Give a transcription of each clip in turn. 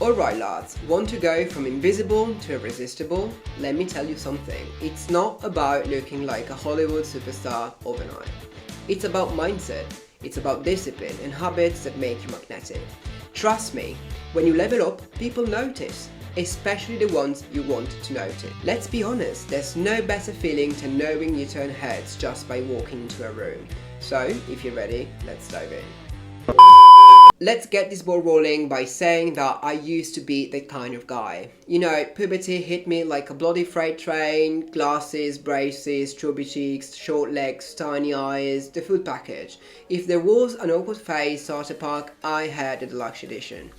Alright lads, want to go from invisible to irresistible? Let me tell you something. It's not about looking like a Hollywood superstar overnight. It's about mindset, it's about discipline and habits that make you magnetic. Trust me, when you level up, people notice, especially the ones you want to notice. Let's be honest, there's no better feeling than knowing you turn heads just by walking into a room. So, if you're ready, let's dive in. Let's get this ball rolling by saying that I used to be that kind of guy. You know, puberty hit me like a bloody freight train, glasses, braces, chubby cheeks, short legs, tiny eyes, the full package. If there was an awkward phase starter pack, I had the deluxe edition.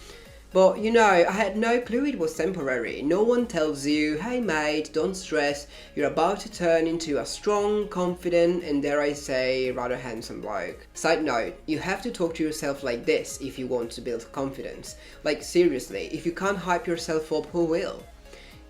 But you know, I had no clue it was temporary. No one tells you, hey mate, don't stress, you're about to turn into a strong, confident, and dare I say, rather handsome bloke. Side note, you have to talk to yourself like this if you want to build confidence. Like seriously, if you can't hype yourself up, who will?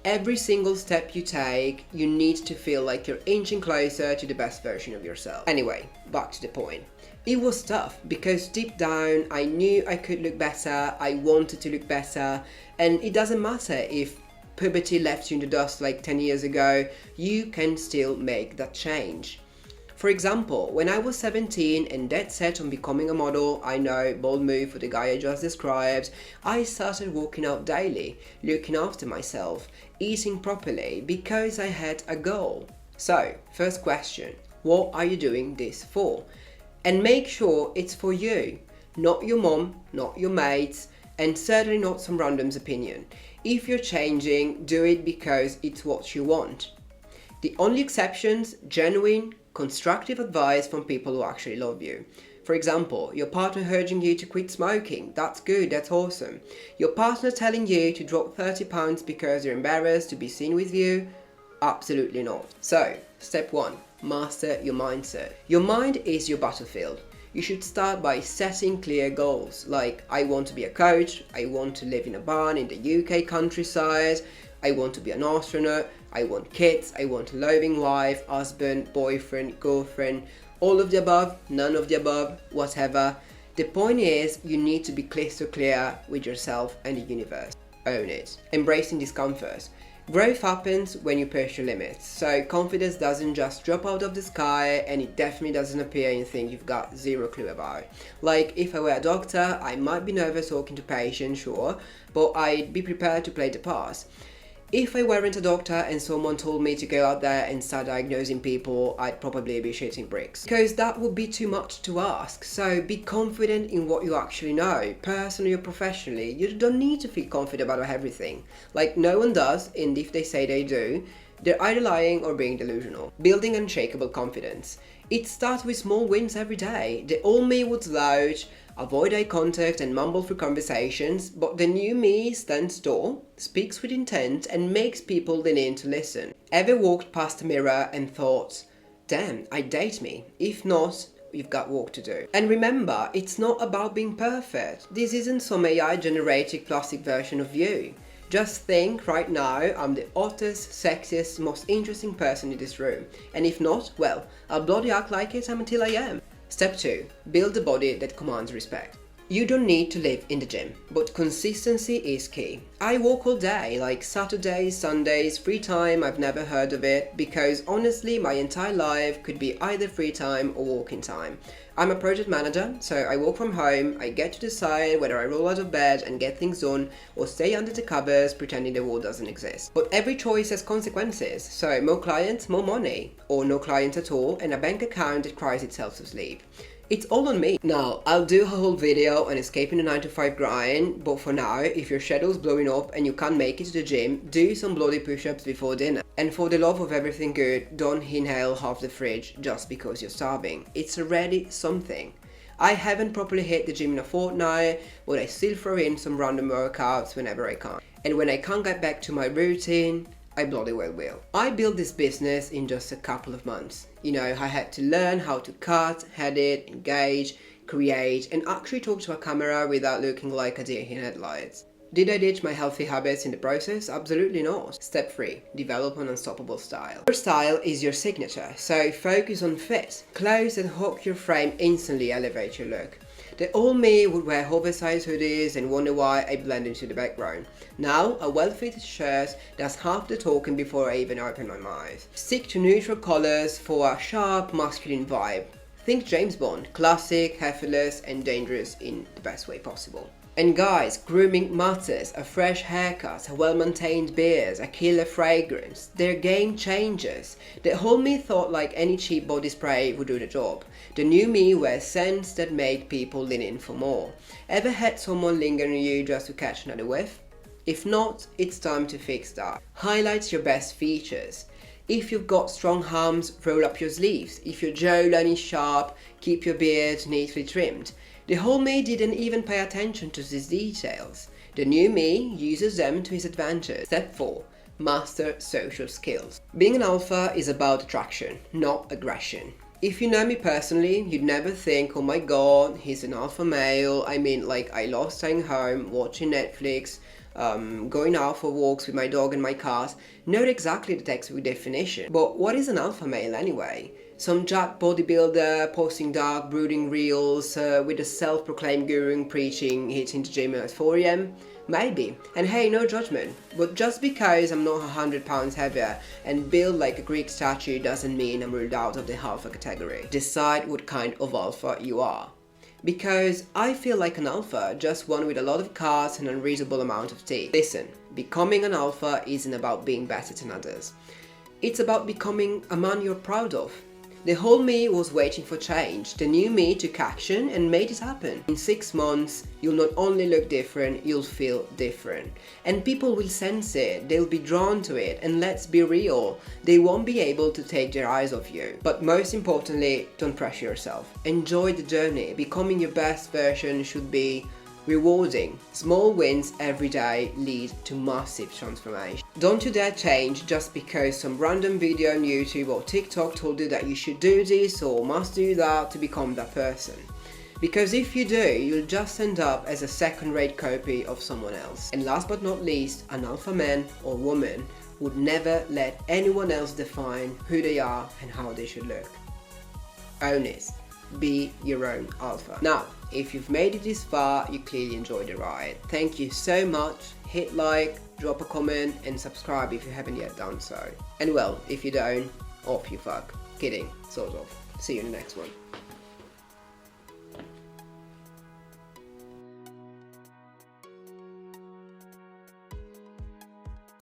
Every single step you take, you need to feel like you're inching closer to the best version of yourself. Anyway, back to the point. It was tough because deep down I knew I could look better, I wanted to look better, and it doesn't matter if puberty left you in the dust like 10 years ago, you can still make that change. For example, when I was 17 and dead set on becoming a model, I know, bold move for the guy I just described, I started working out daily, looking after myself, eating properly, because I had a goal. So, first question, what are you doing this for? And make sure it's for you, not your mom, not your mates, and certainly not some random's opinion. If you're changing, do it because it's what you want. The only exceptions, genuine, constructive advice from people who actually love you. For example, your partner urging you to quit smoking, that's good, that's awesome. Your partner telling you to drop 30 pounds because you're embarrassed to be seen with you, absolutely not. So, step 1. Master your mindset. Your mind is your battlefield. You should start by setting clear goals, like I want to be a coach, I want to live in a barn in the UK countryside, I want to be an astronaut, I want kids, I want a loving wife, husband, boyfriend, girlfriend, all of the above, none of the above, whatever. The point is, you need to be crystal clear with yourself and the universe. Own it. Embracing discomfort. Growth happens when you push your limits, so confidence doesn't just drop out of the sky, and it definitely doesn't appear in things you've got zero clue about. Like, if I were a doctor, I might be nervous talking to patients, sure, but I'd be prepared to play the part. If I weren't a doctor and someone told me to go out there and start diagnosing people, I'd probably be shitting bricks. Because that would be too much to ask, so be confident in what you actually know, personally or professionally. You don't need to feel confident about everything. Like, no one does, and if they say they do, they're either lying or being delusional. Building unshakable confidence. It starts with small wins every day. The old me would slouch, avoid eye contact and mumble through conversations, but the new me stands tall, speaks with intent, and makes people lean in to listen. Ever walked past a mirror and thought, damn, I date me? If not, you've got work to do. And remember, it's not about being perfect. This isn't some AI-generated plastic version of you. Just think right now, I'm the hottest, sexiest, most interesting person in this room. And if not, well, I'll bloody act like it until I am. Step 2. Build a body that commands respect. You don't need to live in the gym, but consistency is key. I walk all day, like Saturdays, Sundays, free time, I've never heard of it, because honestly my entire life could be either free time or walking time. I'm a project manager, so I work from home, I get to decide whether I roll out of bed and get things done, or stay under the covers pretending the world doesn't exist. But every choice has consequences, so more clients, more money, or no clients at all, and a bank account that cries itself to sleep. It's all on me. Now, I'll do a whole video on escaping the 9-to-5 grind, but for now, if your schedule's blowing up and you can't make it to the gym, do some bloody push-ups before dinner. And for the love of everything good, don't inhale half the fridge just because you're starving. It's already something. I haven't properly hit the gym in a fortnight, but I still throw in some random workouts whenever I can. And when I can't get back to my routine, I bloody well will. I built this business in just a couple of months. You know, I had to learn how to cut, edit, engage, create, and actually talk to a camera without looking like a deer in headlights. Did I ditch my healthy habits in the process? Absolutely not. Step 3. Develop an unstoppable style. Your style is your signature, so focus on fit. Clothes that hook your frame instantly elevate your look. The old me would wear oversized hoodies and wonder why I blend into the background. Now, a well-fitted shirt does half the talking before I even open my mouth. Stick to neutral colors for a sharp, masculine vibe. Think James Bond, classic, effortless and dangerous in the best way possible. And guys, grooming matters. A fresh haircut, a well-maintained beard, a killer fragrance. They're game changers. The whole me thought like any cheap body spray would do the job. The new me wears scents that make people lean in for more. Ever had someone linger on you just to catch another whiff? If not, it's time to fix that. Highlight your best features. If you've got strong arms, roll up your sleeves. If your jawline is sharp, keep your beard neatly trimmed. The whole me didn't even pay attention to these details. The new me uses them to his advantage. Step 4. Master social skills. Being an alpha is about attraction, not aggression. If you know me personally, you'd never think, oh my god, he's an alpha male. I mean, like, I love staying home, watching Netflix, going out for walks with my dog and my cat. Not exactly the textbook definition. But what is an alpha male anyway? Some jack bodybuilder posting dark, brooding reels with a self-proclaimed guru preaching hitting the gym at 4 AM? Maybe. And hey, no judgment. But just because I'm not 100 pounds heavier and built like a Greek statue doesn't mean I'm ruled out of the alpha category. Decide what kind of alpha you are. Because I feel like an alpha, just one with a lot of cars and an unreasonable amount of teeth. Listen, becoming an alpha isn't about being better than others. It's about becoming a man you're proud of. The whole me was waiting for change. The new me took action and made it happen. In 6 months, you'll not only look different, you'll feel different. And people will sense it, they'll be drawn to it, and let's be real, they won't be able to take their eyes off you. But most importantly, don't pressure yourself. Enjoy the journey. Becoming your best version should be rewarding. Small wins every day lead to massive transformation. Don't you dare change just because some random video on YouTube or TikTok told you that you should do this or must do that to become that person. Because if you do, you'll just end up as a second-rate copy of someone else. And last but not least, an alpha man or woman would never let anyone else define who they are and how they should look. Own it. Be your own alpha. Now, if you've made it this far, you clearly enjoyed the ride. Thank you so much. Hit like, drop a comment and subscribe if you haven't yet done so. And well, if you don't, off you fuck. Kidding, sort of. See you in the next one.